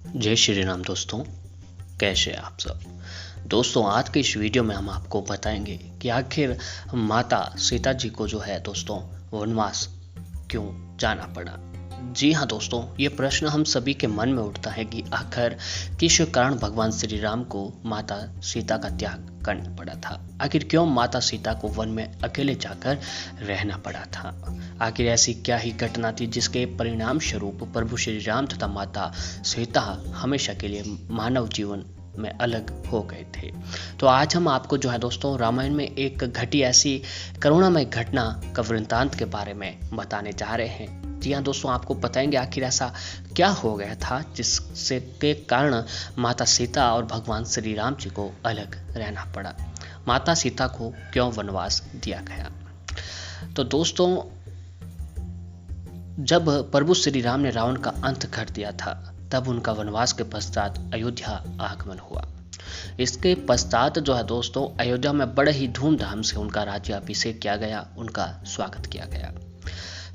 जय श्री राम दोस्तों, कैसे आप सब। दोस्तों, आज के इस वीडियो में हम आपको बताएंगे कि आखिर माता सीता जी को जो है दोस्तों वनवास क्यों जाना पड़ा। जी हाँ दोस्तों, ये प्रश्न हम सभी के मन में उठता है कि आखिर किस कारण भगवान श्री राम को माता सीता का त्याग करना पड़ा था। आखिर क्यों माता सीता को वन में अकेले जाकर रहना पड़ा था। आखिर ऐसी क्या ही घटना थी जिसके परिणाम स्वरूप प्रभु श्री राम तथा माता सीता हमेशा के लिए मानव जीवन में अलग हो गए थे। तो आज हम आपको जो है दोस्तों रामायण में एक घटी ऐसी करुणामय घटना का वृत्तांत के बारे में बताने जा रहे हैं। जी हाँ दोस्तों, आपको बताएंगे आखिर ऐसा क्या हो गया था जिससे के कारण माता सीता और भगवान श्री राम जी को अलग रहना पड़ा। माता सीता को क्यों वनवास दिया गया। तो दोस्तों, जब प्रभु श्री राम ने रावण का अंत कर दिया था तब उनका वनवास के पश्चात अयोध्या आगमन हुआ। इसके पश्चात जो है दोस्तों अयोध्या में बड़े ही धूमधाम से उनका राज्याभिषेक किया गया, उनका स्वागत किया गया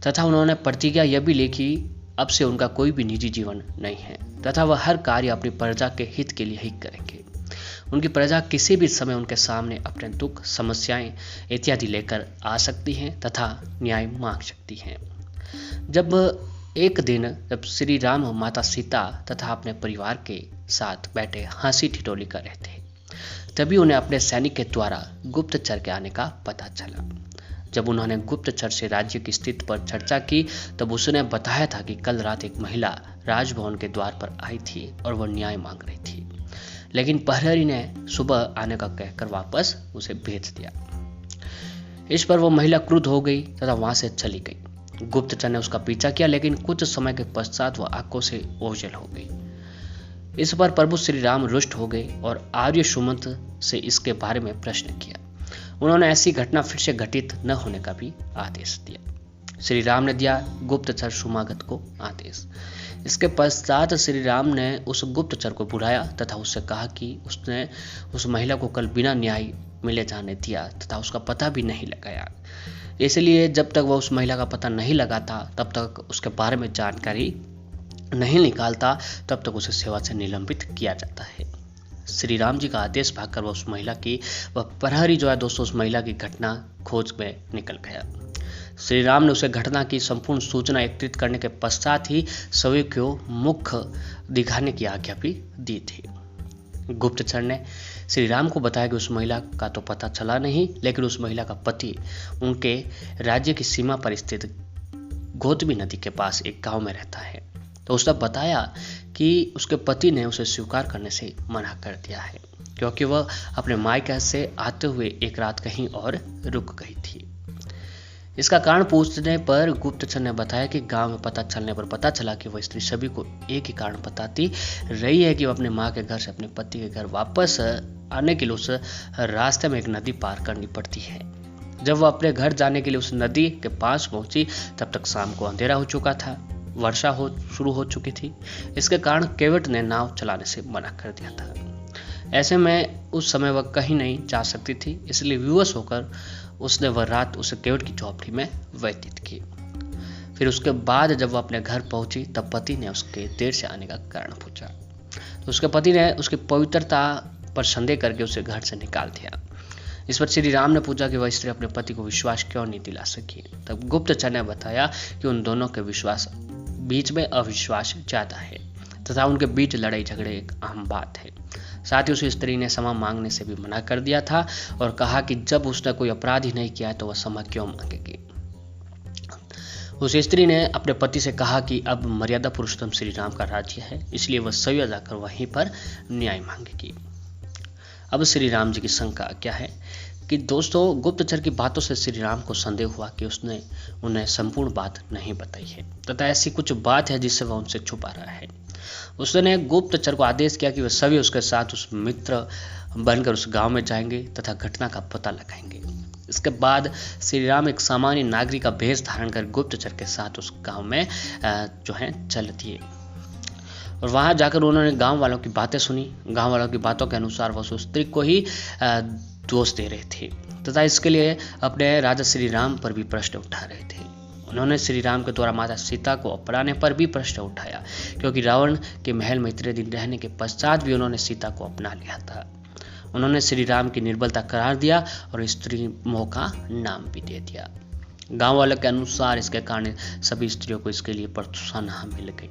तथा उन्होंने प्रतिज्ञा यह भी ली कि अब से उनका कोई भी निजी जीवन नहीं है तथा वह हर कार्य अपनी प्रजा के हित के लिए ही करेंगे। उनकी प्रजा किसी भी समय उनके सामने अपने दुख, समस्याएं इत्यादि लेकर आ सकती हैं तथा न्याय मांग सकती हैं। जब एक दिन जब श्री राम माता सीता तथा अपने परिवार के साथ बैठे हंसी ठिठोली कर रहे थे, तभी उन्हें अपने सैनिक के द्वारा गुप्तचर के आने का पता चला। जब उन्होंने गुप्तचर से राज्य की स्थिति पर चर्चा की तब उसने बताया था कि कल रात एक महिला राजभवन के द्वार पर आई थी और वह न्याय मांग रही थी, लेकिन प्रहरी ने सुबह आने का कहकर वापस उसे भेज दिया। इस पर वह महिला क्रुद्ध हो गई तथा वहां से चली गई। गुप्तचर ने उसका पीछा किया, लेकिन कुछ समय के पश्चात वह आंखों से ओझल हो गई। इस पर प्रभु श्री राम रुष्ट हो गए और आर्य सुमंत से इसके बारे में प्रश्न किया। उन्होंने ऐसी घटना फिर से घटित न होने का भी आदेश दिया। श्री राम ने दिया गुप्तचर सुमागत को आदेश। इसके पश्चात श्री राम ने उस गुप्तचर को बुलाया तथा उससे कहा कि उसने उस महिला को कल बिना न्याय मिले जाने दिया तथा उसका पता भी नहीं लगाया। इसलिए जब तक वह उस महिला का पता नहीं लगाता, तब तक उसके बारे में जानकारी नहीं निकालता, तब तक उसे सेवा से निलंबित किया जाता है। श्री राम जी का आदेश पाकर वह प्रहरी जो है दोस्तों उस महिला की घटना खोज में निकल गया। श्री राम ने उसे घटना की संपूर्ण सूचना एकत्रित करने के पश्चात ही सभी को मुख दिखाने की आज्ञा भी दी थी। गुप्तचर ने श्री राम को बताया कि उस महिला का तो पता चला नहीं, लेकिन उस महिला का पति उनके राज्य की सीमा पर स्थित गोतमी नदी के पास एक गांव में रहता है। तो उसने बताया कि उसके पति ने उसे स्वीकार करने से मना कर दिया है, क्योंकि वह अपने मायके से आते हुए एक रात कहीं और रुक गई थी। इसका कारण पूछने पर गुप्तचर ने बताया कि गांव में पता चलने पर पता चला कि वह स्त्री सभी को एक ही कारण बताती रही है कि वह अपने माँ के घर से अपने पति के घर वापस आने के लिए उस रास्ते में एक नदी पार करनी पड़ती है। जब वह अपने घर जाने के लिए उस नदी के पास पहुंची तब तक शाम को अंधेरा हो चुका था, वर्षा शुरू हो चुकी थी। इसके कारण केवट ने नाव चलाने से मना कर दिया था। ऐसे में उस समय वह कहीं नहीं जा सकती थी, इसलिए विवश होकर उसने वह रात उस केवट की झोपड़ी में व्यतीत की। फिर उसके बाद जब वह अपने घर पहुंची तब पति ने उसके देर से आने का कारण पूछा। तो उसके पति ने उसकी पवित्रता पर संदेह करके उसे घर से निकाल दिया। इस पर श्री राम ने पूछा कि वह स्त्री अपने पति को विश्वास क्यों नहीं दिला सकी। तब गुप्तचर ने बताया कि उन दोनों के विश्वास बीच में अविश्वास ज्यादा है तथा उनके बीच लड़ाई झगड़े एक आम बात है। साथ ही उस स्त्री ने क्षमा मांगने से भी मना कर दिया था और कहा कि जब उसने कोई अपराध ही नहीं किया है तो वह क्षमा क्यों मांगेगी। उस स्त्री ने अपने पति से कहा कि अब मर्यादा पुरुषोत्तम श्री राम का राज्य है, इसलिए वह स्वयं जाकर वहीं पर न्याय मांगेगी। अब श्री राम जी की शंका क्या है कि दोस्तों गुप्तचर की बातों से श्री राम को संदेह हुआ कि उसने उन्हें संपूर्ण बात नहीं बताई है तथा ऐसी कुछ बात है जिससे वह उनसे छुपा रहा है। उसने गुप्तचर को आदेश किया कि वे सभी उसके साथ उस मित्र बनकर उस गांव में जाएंगे तथा घटना का पता लगाएंगे। इसके बाद श्री राम एक सामान्य नागरिक का भेष धारण कर गुप्तचर के साथ उस गांव में जो है चल दिए और वहां जाकर उन्होंने गांव वालों की बातें सुनी। गांव वालों की बातों के अनुसार वह उस स्त्री को ही दोष दे रहे थे तथा इसके लिए अपने राजा श्री राम पर भी प्रश्न उठा रहे थे। उन्होंने श्री राम के द्वारा माता सीता को अपनाने पर भी प्रश्न उठाया, क्योंकि रावण के महल में इतने दिन रहने के पश्चात भी उन्होंने सीता को अपना लिया था। उन्होंने श्री राम की निर्बलता करार दिया और स्त्री मोह का नाम भी दे दिया। गांव वालों के अनुसार इसके कारण सभी स्त्रियों को इसके लिए प्रोत्साहन मिल गई।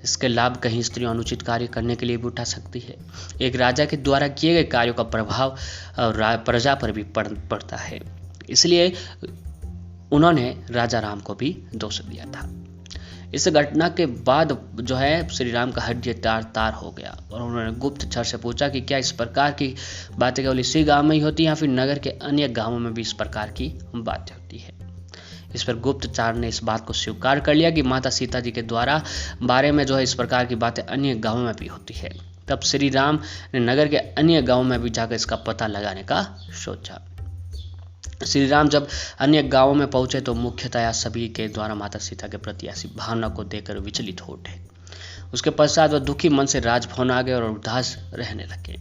इसके लाभ कहीं स्त्रियों अनुचित कार्य करने के लिए भी उठा सकती है। एक राजा के द्वारा किए गए कार्यों का प्रभाव प्रजा पर भी पड़ता है, इसलिए उन्होंने राजा राम को भी दोष दिया था। इस घटना के बाद जो है श्री राम का हृदय तार तार हो गया और उन्होंने गुप्तचर से पूछा कि क्या इस प्रकार की बातें केवल इसी गांव में ही होती हैं या फिर नगर के अन्य गांवों में भी इस प्रकार की बातें होती है। इस पर गुप्तचर ने इस बात को स्वीकार कर लिया कि माता सीता जी के द्वारा बारे में जो है इस प्रकार की बातें अन्य गांवों में भी होती है। तब श्री राम ने नगर के अन्य गांवों में भी जाकर इसका पता लगाने का सोचा। श्री राम जब अन्य गांवों में पहुंचे तो मुख्यतया सभी के द्वारा माता सीता के प्रति ऐसी भावना को देखकर विचलित हो उठे। उसके पश्चात वह दुखी मन से राजभवन आ गए और उदास रहने लगे।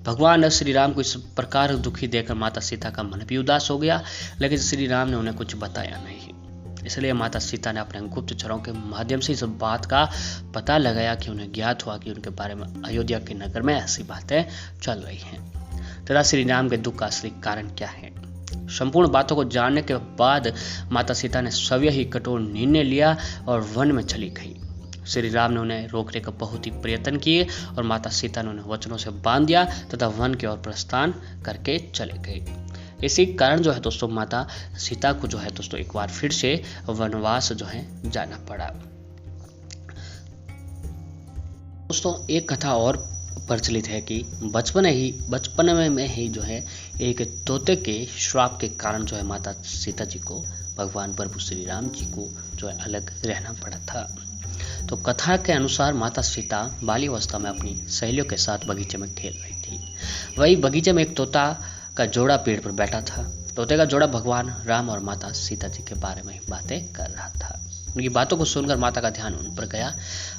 भगवान श्री राम को इस प्रकार दुखी देखकर माता सीता का मन भी उदास हो गया, लेकिन श्री राम ने उन्हें कुछ बताया नहीं। इसलिए माता सीता ने अपने गुप्तचरों के माध्यम से इस बात का पता लगाया कि उन्हें ज्ञात हुआ कि उनके बारे में अयोध्या के नगर में ऐसी बातें चल रही हैं तथा श्री राम के दुख का असली कारण क्या है। संपूर्ण बातों को जानने के बाद माता सीता ने स्वयं ही कठोर निर्णय लिया और वन में चली गई। श्री राम ने उन्हें रोकने का बहुत ही प्रयत्न किए और माता सीता ने उन्हें वचनों से बांध दिया तथा वन की ओर प्रस्थान करके चले गए। इसी कारण जो है दोस्तों माता सीता को जो है दोस्तों एक बार फिर से वनवास जो है जाना पड़ा। दोस्तों एक कथा और प्रचलित है कि बचपन में ही जो है एक तोते के श्राप के कारण जो है माता सीता जी को भगवान प्रभु श्री राम जी को जो है अलग रहना पड़ा था। तो कथा के अनुसार माता सीता बाली अवस्था में अपनी सहेलियों के साथ बगीचे में खेल रही थी। वही बगीचे में एक तोता का जोड़ा पेड़ पर बैठा था। तोते का जोड़ा भगवान राम और माता सीता जी के बारे में बातें कर रहा था। उनकी बातों को सुनकर माता का ध्यान उन पर गया।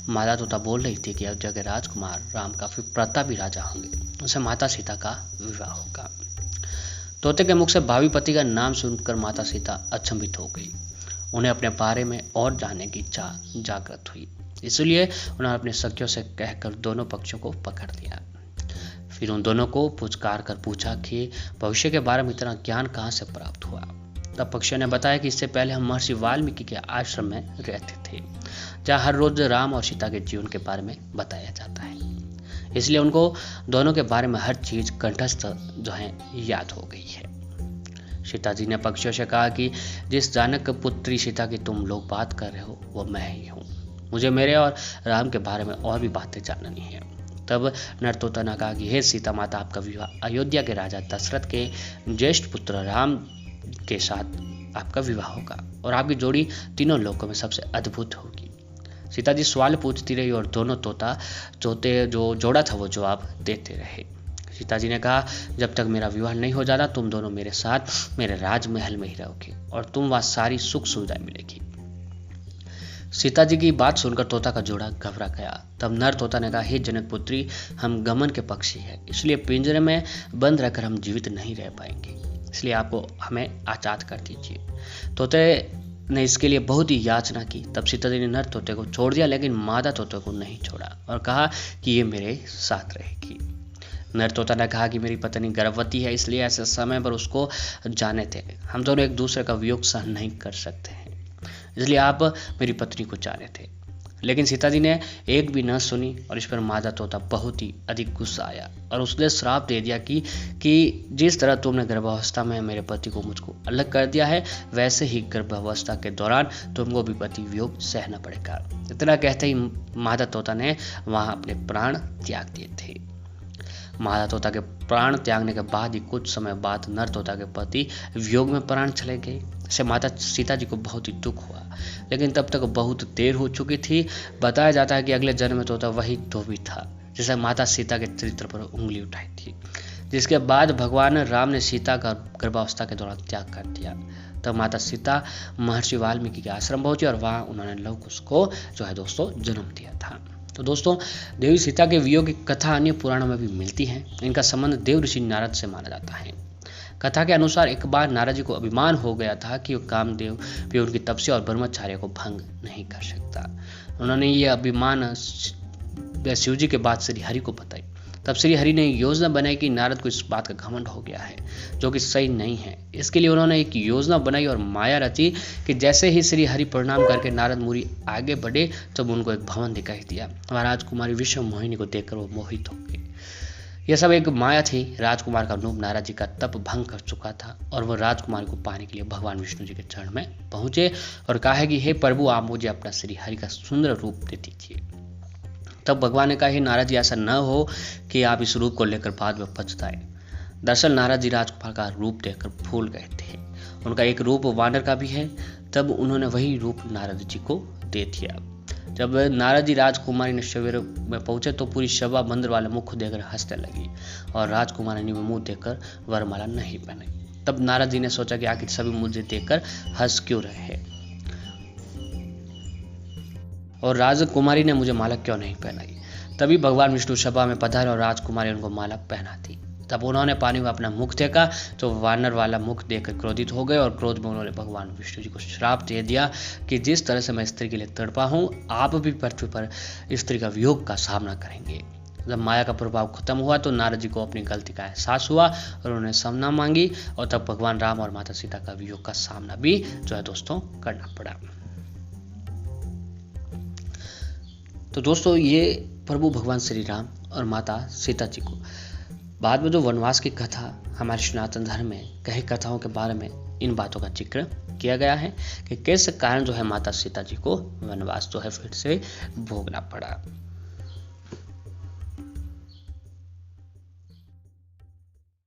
माता तोता बोल रही थी कि अयोध्या के राजकुमार राम काफी प्रतापी राजा होंगे, उनसे माता सीता का विवाह होगा। तोते के मुख से भावी पति का नाम सुनकर माता सीता अचंभित हो गई। उन्हें अपने बारे में और जानने की इच्छा जागृत हुई, इसलिए उन्होंने अपने सखियों से कहकर दोनों पक्षियों को पकड़ लिया। फिर उन दोनों को पुचकार कर पूछा कि भविष्य के बारे में इतना ज्ञान कहाँ से प्राप्त हुआ। तब पक्षियों ने बताया कि इससे पहले हम महर्षि वाल्मीकि के आश्रम में रहते थे, जहाँ हर रोज राम और सीता के जीवन के बारे में बताया जाता है। इसलिए उनको दोनों के बारे में हर चीज कंठस्थ जो है याद हो गई है। सीता जी ने पक्षियों से कहा कि जिस जानक पुत्री सीता की तुम लोग बात कर रहे हो वो मैं ही हूँ। मुझे मेरे और राम के बारे में और भी बातें जाननी है। तब नर तोता ने कहा कि हे सीता माता, आपका विवाह अयोध्या के राजा दशरथ के ज्येष्ठ पुत्र राम के साथ आपका विवाह होगा और आपकी जोड़ी तीनों लोकों में सबसे अद्भुत होगी। सीता जी सवाल पूछती रही और दोनों तोते जो जोड़ा था वो जवाब देते रहे। सीता जी ने कहा, जब तक मेरा विवाह नहीं हो जाता तुम दोनों मेरे साथ मेरे राजमहल में ही रहोगे और तुम वहां सारी सुख सुविधाएं मिलेगी। सीता जी की बात सुनकर तोता का जोड़ा घबरा गया। तब नर तोता ने कहा, हे जनक पुत्री, हम गमन के पक्षी हैं, इसलिए पिंजरे में बंद रहकर हम जीवित नहीं रह पाएंगे, इसलिए आपको हमें आजाद कर दीजिए। तोते ने इसके लिए बहुत ही याचना की। तब सीता जी ने नर तोते को छोड़ दिया, लेकिन मादा तोते को नहीं छोड़ा और कहा कि ये मेरे साथ रहेगी। नर तोता ने कहा कि मेरी पत्नी गर्भवती है, इसलिए ऐसे समय पर उसको जाने थे। हम दोनों एक दूसरे का वियोग सहन नहीं कर सकते हैं, इसलिए आप मेरी पत्नी को जाने थे। लेकिन सीता जी ने एक भी न सुनी और इस पर मादा तोता बहुत ही अधिक गुस्सा आया और उसने श्राप दे दिया कि जिस तरह तुमने गर्भावस्था में मेरे पति को मुझको अलग कर दिया है, वैसे ही गर्भावस्था के दौरान तुमको भी पति वियोग सहना पड़ेगा। इतना कहते ही मादा तोता ने वहां अपने प्राण त्याग दिए थे। मादा तोता के प्राण त्यागने के बाद ही कुछ समय बाद नर तोता के पति वियोग में प्राण चले गए। इससे माता सीता जी को बहुत ही दुख हुआ, लेकिन तब तक बहुत देर हो चुकी थी। बताया जाता है कि अगले जन्म में तोता वही धोबी था जिसे माता सीता के चरित्र पर उंगली उठाई थी, जिसके बाद भगवान राम ने सीता का गर्भावस्था के दौरान त्याग कर दिया। तब माता सीता महर्षि वाल्मीकि के आश्रम पहुंची और वहां उन्होंने लव कुश को जो है दोस्तों जन्म दिया था। तो दोस्तों देवी सीता के वियोग की कथा अन्य पुराणों में भी मिलती है। इनका संबंध देव ऋषि नारद से माना जाता है। कथा के अनुसार एक बार नारद जी को अभिमान हो गया था कि वो कामदेव भी उनकी तपस्या और ब्रह्मचर्य को भंग नहीं कर सकता। उन्होंने ये अभिमान शिव जी के बाद श्री हरि को बताई। तब श्री हरि ने योजना बनाई कि नारद को इस बात का घमंड हो गया है, जो कि सही नहीं है। इसके लिए उन्होंने एक योजना बनाई और माया रची कि जैसे ही श्री हरि प्रणाम करके नारद मुनि आगे बढ़े तब उनको एक भवन दिखाई दिया। वहाँ राजकुमारी विश्व मोहिनी को देखकर वो मोहित हो गए। यह सब एक माया थी। राजकुमार का रूप नारद जी का तप भंग कर चुका था और वह राजकुमारी को पाने के लिए भगवान विष्णु जी के चरण में पहुंचे और कहा कि हे प्रभु, आप मुझे अपना श्री हरि का सुंदर रूप दे दीजिए। तब भगवान ने कहा, हे नारद जी, ऐसा न हो कि आप इस रूप को लेकर बाद में पछताए। दरअसल नारद जी राजकुमार का रूप देखकर भूल गए थे। उनका एक रूप वानर का भी है। तब उन्होंने वही रूप नारद जी को दे दिया। जब नारद जी राजकुमारी ने शिविर में पहुंचे तो पूरी सभा मंदिर वाले मुख को देखकर हंसने लगी और राजकुमारी ने मुंह देखकर वरमाला नहीं पहनाई। तब नारद जी ने सोचा कि आखिर सभी मुझे देखकर हंस क्यों रहे हैं और राजकुमारी ने मुझे माला क्यों नहीं पहनाई। तभी भगवान विष्णु सभा में पधारे और राजकुमारी उनको माला पहना दी। तब उन्होंने पानी में अपना मुख देखा तो वानर वाला मुख देखकर क्रोधित हो गए और क्रोध में उन्होंने भगवान विष्णु जी को श्राप दे दिया कि जिस तरह से मैं स्त्री के लिए तड़पा हूँ, आप भी पृथ्वी पर स्त्री का वियोग का सामना करेंगे। जब माया का प्रभाव खत्म हुआ तो नारद जी को अपनी गलती का एहसास हुआ और उन्होंने क्षमा मांगी और तब भगवान राम और माता सीता का वियोग का सामना भी जो है दोस्तों करना पड़ा। तो दोस्तों ये प्रभु भगवान श्री राम और माता सीता जी को बाद में जो वनवास की कथा हमारे सनातन धर्म में कई कथाओं के बारे में इन बातों का जिक्र किया गया है कि कैसे कारण जो है माता सीता जी को वनवास जो है फिर से भोगना पड़ा।